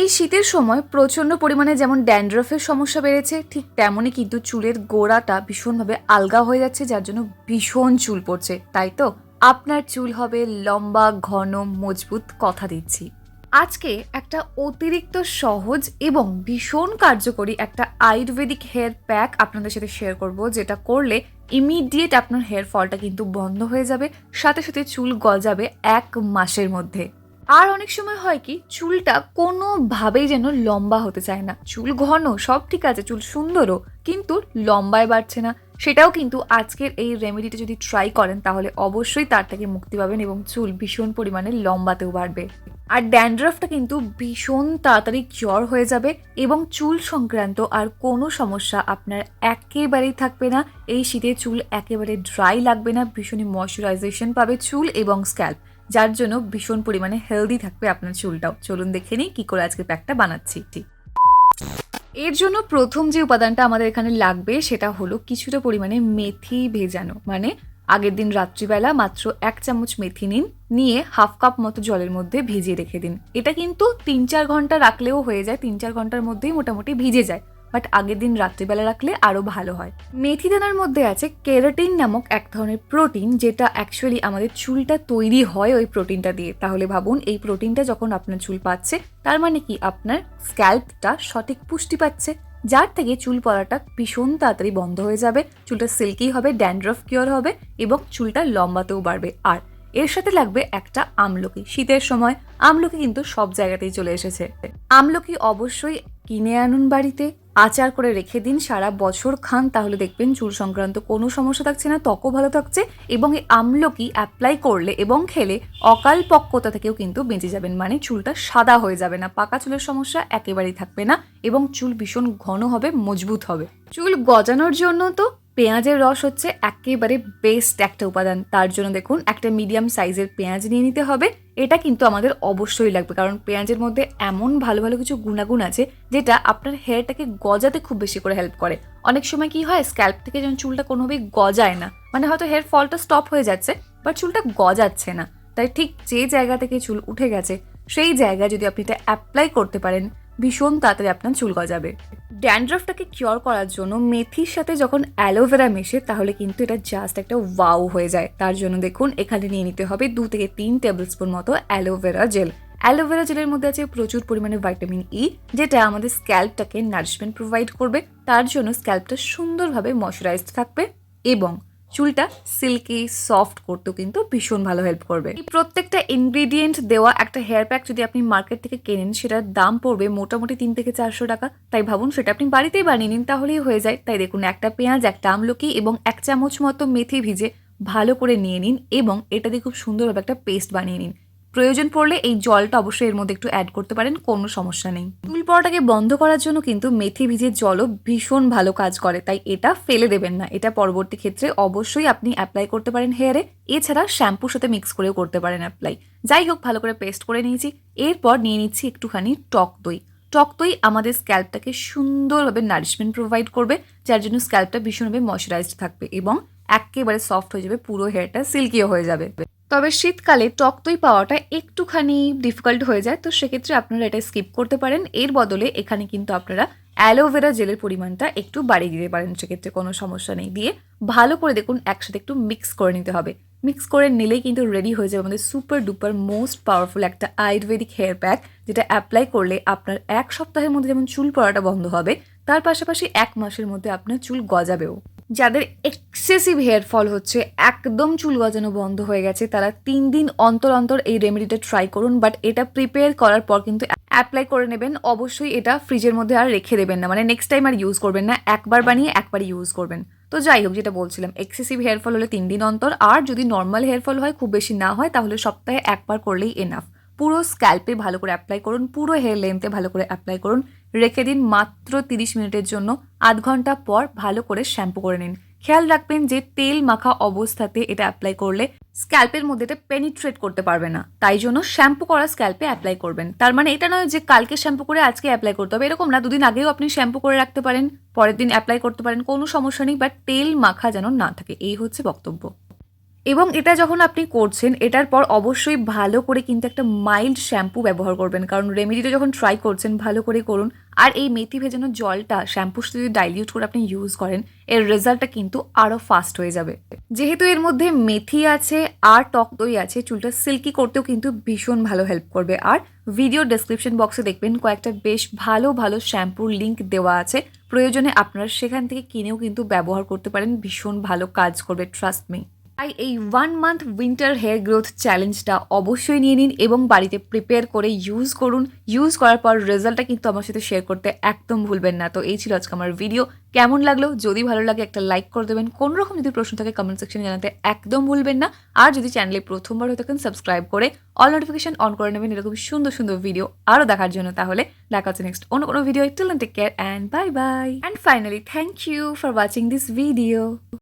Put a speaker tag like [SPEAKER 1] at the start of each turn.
[SPEAKER 1] এই শীতের সময় প্রচণ্ড পরিমাণে যেমন ড্যান্ড্রফের সমস্যা বেড়েছে, ঠিক তেমনই কিন্তু চুলের গোড়াটা ভীষণভাবে আলগা হয়ে যাচ্ছে, যার জন্য ভীষণ চুল পড়ছে। তাই তো আপনার চুল হবে লম্বা, ঘন, মজবুত, কথা দিচ্ছি। আজকে একটা অতিরিক্ত সহজ এবং ভীষণ কার্যকরী একটা আয়ুর্বেদিক হেয়ার প্যাক আপনাদের সাথে শেয়ার করব, যেটা করলে ইমিডিয়েট আপনার হেয়ার ফলটা কিন্তু বন্ধ হয়ে যাবে, সাথে সাথে চুল গজাবে 1 মাসের মধ্যে। আর অনেক সময় হয় কি, চুলটা কোনোভাবেই যেন লম্বা হতে চায় না, চুল ঘন সব ঠিক আছে, চুল সুন্দরও, কিন্তু লম্বায় বাড়ছে না। সেটাও কিন্তু আজকের এই রেমেডিটা যদি ট্রাই করেন তাহলে অবশ্যই তার থেকে মুক্তি পাবেন এবং চুল ভীষণ পরিমাণে লম্বাতেও বাড়বে। আর ড্যান্ড্রফটা কিন্তু ভীষণ তাড়াতাড়ি কিওর হয়ে যাবে এবং চুল সংক্রান্ত আর কোনো সমস্যা আপনার একেবারেই থাকবে না। এই শীতে চুল একেবারে ড্রাই লাগবে না, ভীষণই ময়শ্চারাইজেশন পাবে চুল এবং স্ক্যাল্প, যার জন্য ভীষণ পরিমাণে হেলদি থাকবে আপনার চুলটাও। চলুন দেখে নিই কী করে আজকে প্যাকটা বানাচ্ছি। এর জন্য প্রথম যে উপাদানটা আমাদের এখানে লাগবে সেটা হলো কিছুটা পরিমাণে মেথি ভেজানো, মানে আগের দিন রাত্রিবেলা মাত্র 1 চামচ মেথি নিয়ে 1/2 কাপ মতো জলের মধ্যে ভিজিয়ে রেখে দিন। এটা কিন্তু 3-4 ঘন্টা রাখলেও হয়ে যায়, 3-4 ঘন্টার মধ্যেই মোটামুটি ভিজে যায়, বাট আগের দিন রাত্রিবেলা রাখলে আরও ভালো হয়। মেথি দানার মধ্যে আছে কেরাটিন নামক এক ধরনের প্রোটিন, যেটা অ্যাকচুয়ালি আমাদের চুলটা তৈরি হয় ওই প্রোটিনটা দিয়ে। তাহলে ভাবুন, এই প্রোটিনটা যখন আপনার চুল পাচ্ছে, তার মানে কি আপনার স্ক্যাল্পটা সঠিক পুষ্টি পাচ্ছে, যার থেকে চুল পড়াটা ভীষণ তাড়াতাড়ি বন্ধ হয়ে যাবে, চুলটা সিল্কি হবে, ড্যান্ড্রফ কিওর হবে এবং চুলটা লম্বাতেও বাড়বে। আর এর সাথে লাগবে একটা আমলকি। শীতের সময় আমলকি কিন্তু সব জায়গাতেই চলে এসেছে। আমলকি অবশ্যই কিনে আনুন বাড়িতে, আচার করে রেখে দিন, সারা বছর খান, তাহলে দেখবেন চুল সংক্রান্ত কোনো সমস্যা থাকছে না, ত্বকও ভালো থাকছে। এবং এই আমলকি অ্যাপ্লাই করলে এবং খেলে অকাল পক্কতা থেকেও কিন্তু বেঁচে যাবেন, মানে চুলটা সাদা হয়ে যাবে না, পাকা চুলের সমস্যা একেবারেই থাকবে না এবং চুল ভীষণ ঘন হবে, মজবুত হবে। চুল গজানোর জন্য তো পেঁয়াজের রস হচ্ছে একেবারে বেস্ট একটা উপাদান। তার জন্য দেখুন, একটা মিডিয়াম সাইজের পেঁয়াজ নিয়ে নিতে হবে। এটা কিন্তু আমাদের অবশ্যই লাগবে, কারণ পেঁয়াজের মধ্যে এমন ভালো ভালো কিছু গুণাগুণ আছে যেটা আপনার হেয়ারটাকে গজাতে খুব বেশি করে হেল্প করে। অনেক সময় কি হয়, স্ক্যাল্প থেকে যখন চুলটা কোনোভাবেই গজায় না, মানে হয়তো হেয়ার ফলটা স্টপ হয়ে যাচ্ছে বাট চুলটা গজাচ্ছে না, তাই ঠিক যে জায়গা থেকে চুল উঠে গেছে সেই জায়গায় যদি আপনি এটা অ্যাপ্লাই করতে পারেন, ভীষণ তাড়াতাড়ি আপনার চুল গজাবে। ড্যান্ড্রফটাকে কিওর করার জন্য মেথির সাথে যখন অ্যালোভেরা মেশে, তাহলে কিন্তু এটা জাস্ট একটা ওয়াও হয়ে যায়। তার জন্য দেখুন, এখানে নিয়ে নিতে হবে 2 থেকে 3 টেবিল স্পুন মতো অ্যালোভেরা জেল। অ্যালোভেরা জেলের মধ্যে আছে প্রচুর পরিমাণে ভাইটামিন ই, যেটা আমাদের স্ক্যাল্পটাকে নারিশমেন্ট প্রোভাইড করবে, তার জন্য স্ক্যাল্পটা সুন্দরভাবে ময়শ্চারাইজড থাকবে এবং চুলটা সিল্কি সফট করতেও কিন্তু ভীষণ ভালো হেল্প করবে। এই প্রত্যেকটা ইনগ্রিডিয়েন্ট দেওয়া একটা হেয়ার প্যাক যদি আপনি মার্কেট থেকে কেনেন, সেটার দাম পড়বে মোটামুটি 3 থেকে 400 টাকা। তাই ভাবুন, সেটা আপনি বাড়িতেই বানিয়ে নিন, তাহলেই হয়ে যায়। তাই দেখুন, একটা পেঁয়াজ, একটা আমলকি এবং 1 চামচ মতো মেথি ভিজে ভালো করে নিয়ে নিন এবং এটা দিয়ে খুব সুন্দরভাবে একটা পেস্ট বানিয়ে নিন। প্রয়োজন পড়লে এই জলটা অবশ্যই এর মধ্যে একটু অ্যাড করতে পারেন, কোনো সমস্যা নেই। চুল পড়াটাকে বন্ধ করার জন্য কিন্তু মেথি ভিজে জলও ভীষণ ভালো কাজ করে, তাই এটা ফেলে দেবেন না। এটা পরবর্তী ক্ষেত্রে অবশ্যই আপনি অ্যাপ্লাই করতে পারেন হেয়ারে, এছাড়া শ্যাম্পুর সাথে মিক্স করেও করতে পারেন অ্যাপ্লাই। যাই হোক, ভালো করে পেস্ট করে নিয়েছি। এরপর নিয়ে নিচ্ছি একটুখানি টক দই। টক দই আমাদের স্ক্যাল্পটাকে সুন্দরভাবে নারিশমেন্ট প্রোভাইড করবে, যার জন্য স্ক্যাল্পটা ভীষণভাবে ময়শ্চারাইজড থাকবে এবং একেবারে সফট হয়ে যাবে, পুরো হেয়ারটা সিল্কিও হয়ে যাবে। তবে শীতকালে টক দই পাওয়াটা একটুখানি ডিফিকাল্ট হয়ে যায়, তো সেক্ষেত্রে আপনারা এটা স্কিপ করতে পারেন। এর বদলে এখানে কিন্তু আপনারা অ্যালোভেরা জেলের পরিমাণটা একটু বাড়িয়ে দিতে পারেন, সেক্ষেত্রে কোনো সমস্যা নেই। দিয়ে ভালো করে দেখুন, একসাথে একটু মিক্স করে নিতে হবে। মিক্স করে নিলেই কিন্তু রেডি হয়ে যাবে আমাদের সুপার ডুপার মোস্ট পাওয়ারফুল একটা আয়ুর্বেদিক হেয়ার প্যাক, যেটা অ্যাপ্লাই করলে আপনার 1 সপ্তাহের মধ্যে যেমন চুল পড়াটা বন্ধ হবে, তার পাশাপাশি 1 মাসের মধ্যে আপনার চুল গজাবেও। যাদের এক্সেসিভ হেয়ার ফল হচ্ছে, একদম চুল গজানো বন্ধ হয়ে গেছে, তারা 3 দিন অন্তর অন্তর এই রেমেডিটা ট্রাই করুন। বাট এটা প্রিপেয়ার করার পর কিন্তু অ্যাপ্লাই করে নেবেন। অবশ্যই এটা ফ্রিজের মধ্যে আর রেখে দেবেন না, মানে নেক্সট টাইম আর ইউজ করবেন না, একবার বানিয়ে একবারই ইউজ করবেন। তো যাই হোক, যেটা বলছিলাম, এক্সেসিভ হেয়ার ফল হলে 3 দিন অন্তর, আর যদি নর্মাল হেয়ার ফল হয়, খুব বেশি না হয়, তাহলে সপ্তাহে একবার করলেই এনাফ। পুরো স্ক্যাল্পে ভালো করে অ্যাপ্লাই করুন, পুরো হেয়ার লেন্থে ভালো করে অ্যাপ্লাই করুন, রেখে দিন মাত্র 30 মিনিটের জন্য। আধ ঘন্টা পর ভালো করে শ্যাম্পু করে নিন। খেয়াল রাখবেন যে তেল মাখা অবস্থাতে এটা অ্যাপ্লাই করলে স্ক্যাল্পের মধ্যে এটা পেনিট্রেট করতে পারবে না, তাই জন্য শ্যাম্পু করা স্ক্যাল্পে অ্যাপ্লাই করবেন। তার মানে এটা নয় যে কালকে শ্যাম্পু করে আজকে অ্যাপ্লাই করতে হবে, এরকম না। 2 দিন আগেও আপনি শ্যাম্পু করে রাখতে পারেন, পরের দিন অ্যাপ্লাই করতে পারেন, কোনো সমস্যা নেই, বাট তেল মাখা যেন না থাকে, এই হচ্ছে বক্তব্য। এবং এটা যখন আপনি করছেন এটার পর অবশ্যই ভালো করে কিন্তু একটা মাইল্ড শ্যাম্পু ব্যবহার করবেন, কারণ রেমেডিটা যখন ট্রাই করছেন ভালো করে করুন। আর এই মেথি ভেজানো জলটা শ্যাম্পুর সাথে যদি ডাইলিউট করে আপনি ইউজ করেন, এর রেজাল্টটা কিন্তু আরও ফাস্ট হয়ে যাবে। যেহেতু এর মধ্যে মেথি আছে আর টক দই আছে, চুলটা সিল্কি করতেও কিন্তু ভীষণ ভালো হেল্প করবে। আর ভিডিও ডেসক্রিপশন বক্সে দেখবেন কয়েকটা বেশ ভালো ভালো শ্যাম্পুর লিঙ্ক দেওয়া আছে, প্রয়োজনে আপনারা সেখান থেকে কিনেও কিন্তু ব্যবহার করতে পারেন, ভীষণ ভালো কাজ করবে, ট্রাস্ট মি। তাই এই 1 মান্থ উইন্টার হেয়ার গ্রোথ চ্যালেঞ্জটা অবশ্যই নিয়ে নিন এবং বাড়িতে প্রিপেয়ার করে ইউজ করুন। ইউজ করার পর রেজাল্টটা কিন্তু আমার সাথে শেয়ার করতে একদম ভুলবেন না। তো এই ছিল আজকে আমার ভিডিও। কেমন লাগলো? যদি ভালো লাগে একটা লাইক করে দেবেন। কোনো রকম যদি প্রশ্ন থাকে কমেন্ট সেকশনে জানাতে একদম ভুলবেন না। আর যদি চ্যানেলে প্রথমবার হয়ে থাকেন সাবস্ক্রাইব করে অল নোটিফিকেশন অন করে নেবেন এরকম সুন্দর সুন্দর ভিডিও আরও দেখার জন্য। তাহলে দেখা হচ্ছে নেক্সট অন্য কোনো video. Till then take care and bye bye. And finally thank you for watching this video.